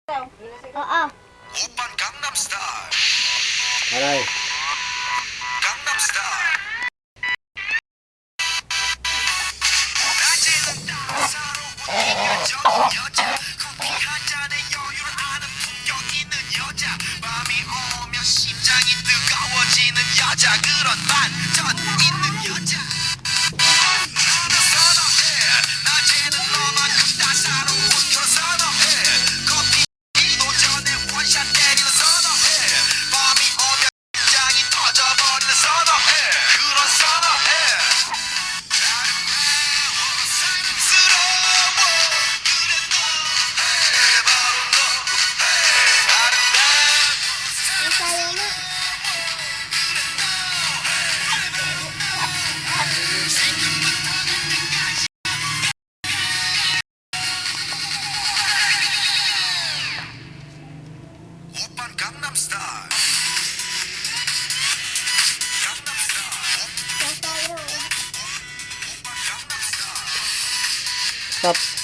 Oo. 오빤 강남스타일. Aray. 강남스타일. 낮에는 따사로운 인간적인 여자. 커피 한 잔에 여유를 아는 품격 있는 여자. 밤이 오면 심장이 뜨거워지는 여자. 그런 반전 있는 여자. 나는 선호해. 낮에는 너만큼 따사로운 그런 선호해. 커피 도전에 원샷 때리는 선호해. 밤이 오면 심장이 터져버리는 선호해. 그런 선호해. 사랑스러워. 그래 너. 그래 바로 너. 아름다워. Isayo na. 오빤 강남스타일. 강남스타일. Isayo. 오빤 강남스타일. Stop.